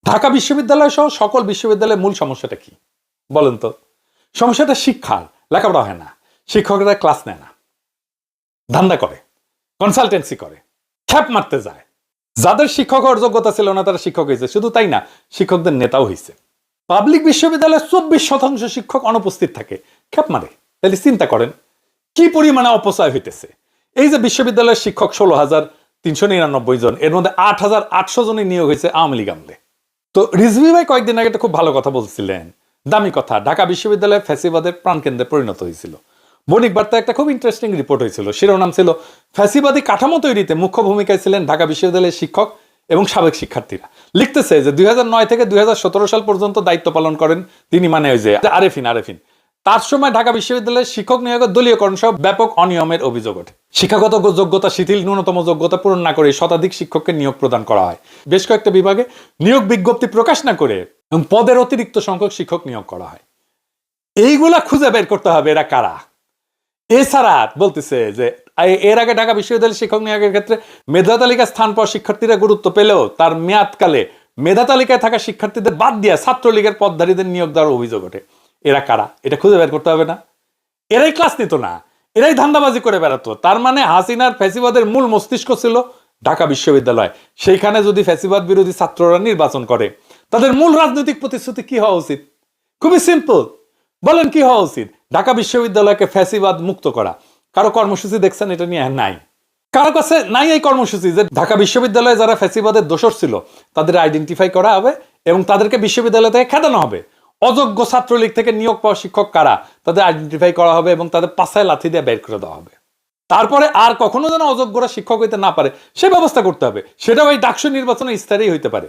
ঢাকা বিশ্ববিদ্যালয় সহ সকল বিশ্ববিদ্যালয়ের মূল সমস্যাটা কি বলেন তো? সমস্যাটা শিক্ষার, লেখাপড়া হয় না, শিক্ষকরা ক্লাস নেয় না, ধান্দা করে, কনসালটেন্সি করে, খ্যাপ মারতে যায়। যাদের শিক্ষক হওয়ার যোগ্যতা ছিল না তারা শিক্ষক হয়েছে, শুধু তাই না, শিক্ষকদের নেতাও হয়েছে। পাবলিক বিশ্ববিদ্যালয়ে 24% শিক্ষক অনুপস্থিত থাকে, খ্যাপ মারে। তাহলে চিন্তা করেন কি পরিমাণে অপচয় হইতেছে। এই যে বিশ্ববিদ্যালয়ের শিক্ষক 16,399 জন, এর মধ্যে 8,800 জনের নিয়োগ হয়েছে আওয়ামী লীগ আমলে। তো রিজভী ভাই কয়েকদিন আগে একটা খুব ভালো কথা বলছিলেন, দামি কথা। ঢাকা বিশ্ববিদ্যালয় ফ্যাসিবাদের প্রাণকেন্দ্রে পরিণত হয়েছিল। বণিক বার্তায় একটা খুব ইন্টারেস্টিং রিপোর্ট হয়েছিল, শিরোনাম ছিল ফ্যাসিবাদী কাঠামো তৈরিতে মুখ্য ভূমিকায় ছিলেন ঢাকা বিশ্ববিদ্যালয়ের শিক্ষক এবং সাবেক শিক্ষার্থীরা। লিখতেছে যে 2009 থেকে 2017 সাল পর্যন্ত দায়িত্ব পালন করেন তিনি, মানে ওই যে আরেফিন। তার সময় ঢাকা বিশ্ববিদ্যালয়ের শিক্ষক নিয়োগের দলীয়করণ সহ ব্যাপক অনিয়মের অভিযোগ ওঠে। শিক্ষাগত যোগ্যতা শিথিল, ন্যূনতম যোগ্যতা পূরণ না করে শতাধিক শিক্ষককে নিয়োগ প্রদান করা হয়। বেশ কয়েকটা বিভাগে নিয়োগ বিজ্ঞপ্তি প্রকাশ না করে এবং পদের অতিরিক্ত সংখ্যক শিক্ষক নিয়োগ করা হয়। এইগুলা খুঁজে বের করতে হবে এরা কারা। এছাড়া বলতেছে যে এর আগে ঢাকা বিশ্ববিদ্যালয়ের শিক্ষক নিয়োগের ক্ষেত্রে মেধা তালিকায় স্থান পাওয়া শিক্ষার্থীরা গুরুত্ব পেলেও তার মেয়াদকালে মেধা তালিকায় থাকা শিক্ষার্থীদের বাদ দিয়ে ছাত্রলীগের পদধারীদের নিয়োগ দেওয়ার অভিযোগ ওঠে। এরা কারা এটা খুঁজে বের করতে হবে না? এরাই ক্লাস নিত না, এরাই ধান্দাবাজি করে বেড়াতো। তার মানে হাসিনার ফ্যাসিবাদের মূল মস্তিষ্ক ছিল ঢাকা বিশ্ববিদ্যালয়। সেইখানে যদি ফ্যাসিবাদ বিরোধী ছাত্ররা নির্বাচন করে, তাদের মূল রাজনৈতিক প্রতিশ্রুতি কি হওয়া উচিত? খুবই সিম্পল, বলেন কি হওয়া উচিত? ঢাকা বিশ্ববিদ্যালয়কে ফ্যাসিবাদ মুক্ত করা। কারো কর্মসূচি দেখছেন এটা নিয়ে? নাই, কারো কাছে নাই এই কর্মসূচি যে ঢাকা বিশ্ববিদ্যালয়ে যারা ফ্যাসিবাদের দোষর ছিল তাদের আইডেন্টিফাই করা হবে এবং তাদেরকে বিশ্ববিদ্যালয় থেকে খেদানো হবে। অযোগ্য ছাত্রলীগ থেকে নিয়োগ পাওয়া শিক্ষক কারা তাদের আইডেন্টিফাই করা হবে এবং তাদের পাছায় লাথি দিয়ে বের করে দেওয়া হবে। তারপরে আর কখনো যেন অযোগ্যরা শিক্ষক হইতে না পারে সে ব্যবস্থা করতে হবে। সেটাও এই ডাকসু নির্বাচনে স্তরেই হইতে পারে।